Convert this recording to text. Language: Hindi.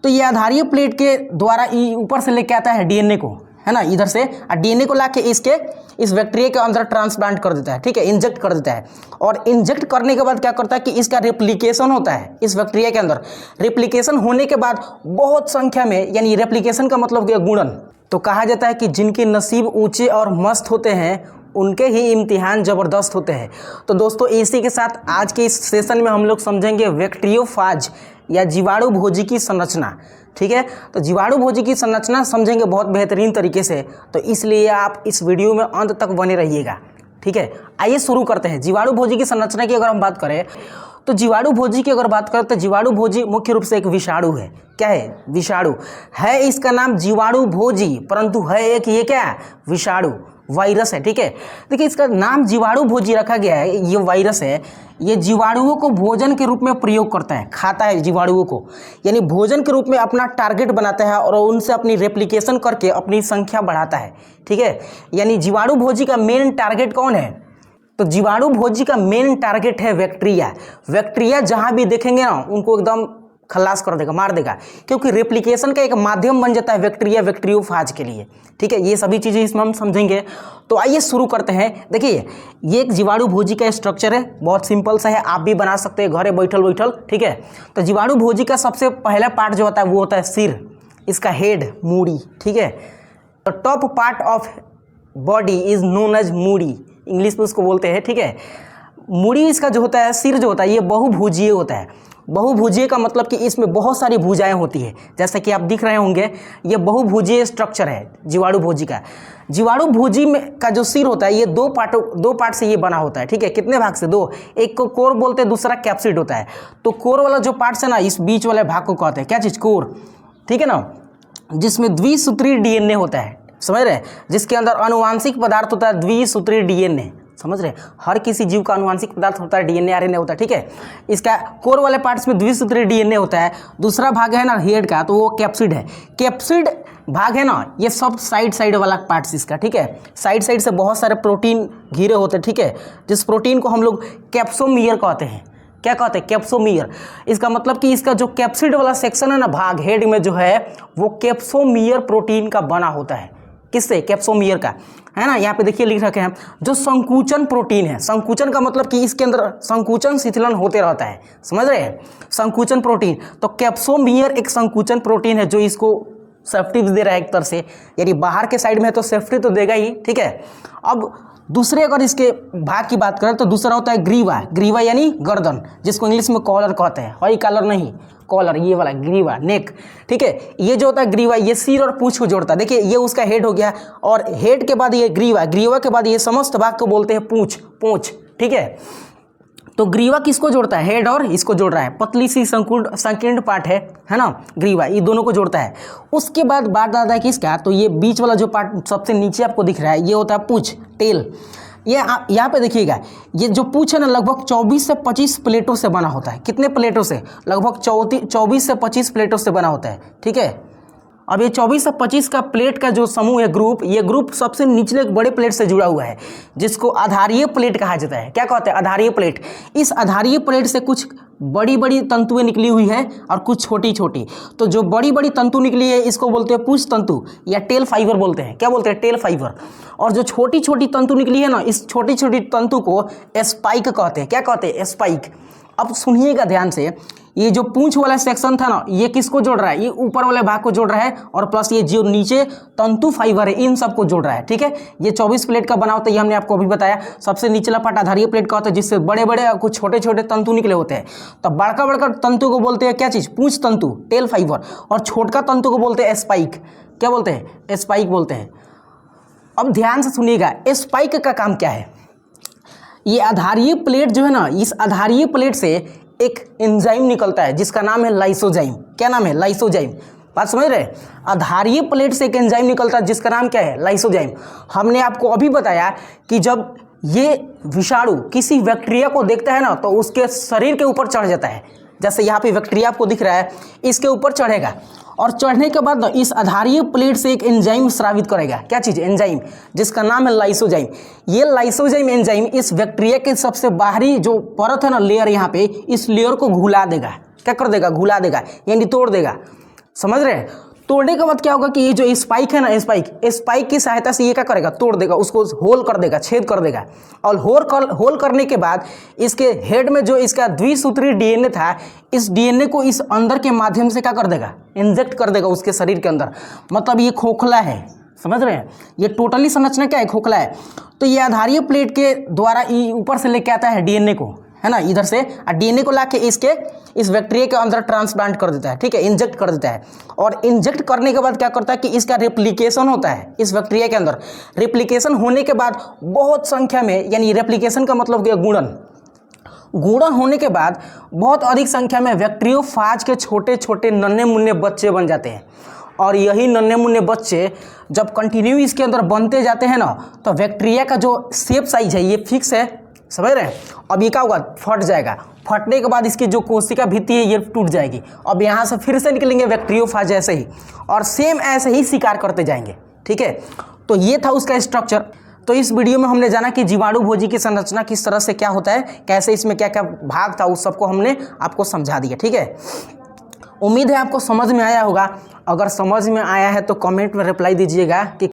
तो ये आधारीय प्लेट के द्वारा ऊपर से लेके आता है डीएनए को, है ना, इधर से डीएनए को लाके इस बैक्टीरिया के अंदर ट्रांसप्लांट कर देता है, ठीक है, इंजेक्ट कर देता है। और इंजेक्ट करने के बाद क्या करता है कि इसका रेप्लिकेशन होता है इस बैक्टीरिया के अंदर। रेप्लिकेशन होने के बाद बहुत संख्या में, यानी रेप्लिकेशन का मतलब क्या, गुणन, तो कहा जाता है कि जिनके नसीब ऊंचे और मस्त होते हैं उनके ही इम्तिहान ज़बरदस्त होते हैं। तो दोस्तों इसी के साथ आज के इस सेशन में हम लोग समझेंगे बैक्टीरियोफाज या जीवाणु भोजी की संरचना, ठीक है। तो जीवाणु भोजी की संरचना समझेंगे बहुत बेहतरीन तरीके से, तो इसलिए आप इस वीडियो में अंत तक बने रहिएगा, ठीक है। आइए शुरू करते हैं। जीवाणु भोजी की संरचना की अगर हम बात करें तो जीवाणु भोजी की अगर बात करें तो जीवाणु भोजी मुख्य रूप से एक विषाणु है। क्या है? विषाणु है। इसका नाम जीवाणु भोजी, परंतु है एक ये क्या, विषाणु, वायरस है, ठीक है। देखिए इसका नाम जीवाणु भोजी रखा गया है, ये वायरस है। ये जीवाणुओं को भोजन के रूप में प्रयोग करता है, खाता है जीवाणुओं को, यानी भोजन के रूप में अपना टारगेट बनाता है और उनसे अपनी रेप्लिकेशन करके अपनी संख्या बढ़ाता है, ठीक है। यानी जीवाणु भोजी का मेन टारगेट कौन है? तो जीवाणु भोजी का मेन टारगेट है बैक्टीरिया। बैक्टीरिया जहां भी देखेंगे ना उनको एकदम खल्लास कर देगा, मार देगा, क्योंकि रेप्लिकेशन का एक माध्यम बन जाता है बैक्टीरिया बैक्टीरियोफाज के लिए, ठीक है। ये सभी चीज़ें इसमें हम समझेंगे। तो आइए शुरू करते हैं। देखिए ये एक जीवाणु भोजी का स्ट्रक्चर है, बहुत सिंपल सा है, आप भी बना सकते हैं घरे बैठल, ठीक है। तो जीवाणु भोजी का सबसे पहला पार्ट जो होता है वो होता है सिर, इसका हेड, मूड़ी, ठीक है। The top part of body is known as मूड़ी, इंग्लिश में उसको बोलते हैं, ठीक है। मूड़ी इसका जो होता है, सिर जो होता है, ये बहुभुजीय होता है। बहुभुजीय का मतलब कि इसमें बहुत सारी भुजाएं होती है, जैसा कि आप दिख रहे होंगे, ये बहुभुजीय स्ट्रक्चर है जीवाणु भोजी का। जीवाणु भोजी में का जो सिर होता है ये दो पार्ट से ये बना होता है, ठीक है। कितने भाग से? दो। एक को कोर बोलते हैं, दूसरा कैप्सिड होता है। तो कोर वाला जो पार्ट है ना, इस बीच वाले भाग को कहते हैं क्या चीज़? कोर, ठीक है ना, जिसमें द्विसूत्री डीएनए होता है, समझ रहे हैं, जिसके अंदर आनुवांशिक पदार्थ होता है द्विसूत्री डीएनए, समझ रहे हैं। हर किसी जीव का आनुवांशिक पदार्थ होता है, डीएनए आरएनए होता है, ठीक है। इसका कोर वाले पार्ट्स में द्विसूत्री डीएनए होता है। दूसरा भाग है ना हेड का, तो वो कैप्सिड है। कैप्सिड भाग है ना, ये सब साइड वाला पार्ट्स इसका, ठीक है। साइड से बहुत सारे प्रोटीन घिरे होते हैं, ठीक है, जिस प्रोटीन को हम लोग कैप्सोमियर कहते हैं। क्या कहते हैं? कैप्सोमियर। इसका मतलब कि इसका जो कैप्सिड वाला सेक्शन है ना, भाग हेड में जो है, वो कैप्सोमियर प्रोटीन का बना होता है। किससे? कैप्सोमियर का, है ना। यहाँ पे देखिए लिख रखे हैं जो संकुचन प्रोटीन है। संकुचन का मतलब कि इसके अंदर संकुचन शिथिलन होते रहता है, समझ रहे हैं, संकुचन प्रोटीन। तो कैप्सोमियर एक संकुचन प्रोटीन है जो इसको सेफ्टी दे रहा है एक तरह से, यानी बाहर के साइड में है तो सेफ्टी तो देगा ही, ठीक है। अब दूसरे अगर इसके भाग की बात करें तो दूसरा होता है ग्रीवा। ग्रीवा यानी गर्दन, जिसको इंग्लिश में कॉलर कहते हैं, हॉई कॉलर नहीं, कॉलर, ये वाला ग्रीवा, नेक, ठीक है। ये जो होता है ग्रीवा, ये सिर और पूंछ को जोड़ता है। देखिए ये उसका हेड हो गया, और हेड के बाद ये ग्रीवा, ग्रीवा के बाद ये समस्त भाग को बोलते हैं पूंछ, ठीक है। तो ग्रीवा किसको जोड़ता है? हेड और इसको जोड़ रहा है, पतली सी संकीर्ण पार्ट है ना, ग्रीवा, ये दोनों को जोड़ता है। उसके बाद बात आता है किसका? तो ये बीच वाला जो पार्ट सबसे नीचे आपको दिख रहा है, ये होता है पूंछ, टेल। ये यहाँ पे देखिएगा, ये जो पूंछ है ना, लगभग 24 से 25 प्लेटों से बना होता है। कितने प्लेटों से? लगभग 24 से 25 प्लेटों से बना होता है, ठीक है। अब ये 24 से 25 का प्लेट का जो समूह है, ये ग्रुप सबसे निचले एक बड़े प्लेट से जुड़ा हुआ है, जिसको आधारीय प्लेट कहा जाता है। क्या कहते हैं? आधारीय प्लेट। इस आधारीय प्लेट से कुछ बड़ी तंतुएं निकली हुई है और कुछ छोटी। तो जो बड़ी तंतु निकली है इसको बोलते हैं पूंछ तंतु या टेल फाइबर बोलते हैं। क्या बोलते हैं? Tail fibre. और जो छोटी तंतु निकली है ना, इस छोटी तंतु को स्पाइक कहते हैं। क्या कहते हैं? स्पाइक। अब सुनिएगा ध्यान से, ये जो पूंछ वाला सेक्शन था ना, ये किसको जोड़ रहा है? ये ऊपर वाले भाग को जोड़ रहा है, और प्लस ये जो नीचे तंतु फाइबर है इन सबको जोड़ रहा है, ठीक है। ये 24 प्लेट का बना होता है, ये हमने आपको अभी बताया। सबसे निचला पार्ट आधारीय प्लेट का होता है, जिससे बड़े कुछ छोटे तंतु निकले होते हैं। तो बड़का तंतु को बोलते हैं क्या चीज़? पूंछ तंतु, टेल फाइबर। और छोटका तंतु को बोलते हैं स्पाइक। क्या बोलते हैं? स्पाइक बोलते हैं। अब ध्यान से सुनिएगा, स्पाइक का काम क्या है? ये आधारीय प्लेट जो है ना, इस आधारीय प्लेट से एक एंजाइम निकलता है जिसका नाम है लाइसोजाइम। क्या नाम है? लाइसोजाइम। बात समझ रहे? आधारीय प्लेट से एक एंजाइम निकलता है जिसका नाम क्या है? लाइसोजाइम। हमने आपको अभी बताया कि जब ये विषाणु किसी बैक्टीरिया को देखता है ना, तो उसके शरीर के ऊपर चढ़ जाता है। जैसे यहाँ पे बैक्टीरिया आपको दिख रहा है, इसके ऊपर चढ़ेगा, और चढ़ने के बाद इस आधारीय प्लेट से एक एंजाइम स्रावित करेगा। क्या चीज़? एंजाइम, जिसका नाम है लाइसोजाइम। ये लाइसोजाइम एंजाइम इस बैक्टीरिया के सबसे बाहरी जो परत है ना, लेयर, यहाँ पे इस लेयर को घुला देगा। क्या कर देगा? घुला देगा, यानी तोड़ देगा। समझ रहे हैं। तोड़ने के बाद क्या होगा कि ये जो स्पाइक है ना, स्पाइक की सहायता से ये क्या करेगा, तोड़ देगा, उसको होल कर देगा, छेद कर देगा। और होल करने के बाद इसके हेड में जो इसका द्विसूत्री डीएनए था, इस डीएनए को इस अंदर के माध्यम से क्या कर देगा, इंजेक्ट कर देगा उसके शरीर के अंदर। मतलब ये खोखला है, समझ रहे हैं, ये टोटली संरचना क्या है, खोखला है। तो ये आधारीय प्लेट के द्वारा ऊपर से लेके आता है डीएनए को, है ना, इधर से, और डीएनए को लाके इस बैक्टीरिया के अंदर ट्रांसप्लांट कर देता है, ठीक है, इंजेक्ट कर देता है। और इंजेक्ट करने के बाद क्या करता है कि इसका रेप्लिकेशन होता है इस बैक्टीरिया के अंदर। रेप्लिकेशन होने के बाद बहुत संख्या में, यानी रेप्लिकेशन का मतलब क्या, गुणन होने के बाद बहुत अधिक संख्या में बैक्टीरियोफाज के छोटे छोटे नन्हे मुन्ने बच्चे बन जाते हैं। और यही नन्हे मुन्ने बच्चे जब कंटिन्यू इसके अंदर बनते जाते हैं ना, तो बैक्टीरिया का जो शेप साइज है ये फिक्स है, समझ रहे हैं। अब ये क्या होगा, फट जाएगा, फटने के बाद इसकी जो कोशिका भित्ति है ये टूट जाएगी। अब यहाँ से फिर से निकलेंगे बैक्टीरियोफाज ऐसे ही, और सेम ऐसे ही शिकार करते जाएंगे, ठीक है। तो ये था उसका स्ट्रक्चर। तो इस वीडियो में हमने जाना कि जीवाणु भोजी की संरचना किस तरह से क्या होता है, कैसे इसमें क्या क्या भाग था, उस सबको हमने आपको समझा दिया, ठीक है। उम्मीद है आपको समझ में आया होगा। अगर समझ में आया है तो कमेंट में रिप्लाई दीजिएगा कि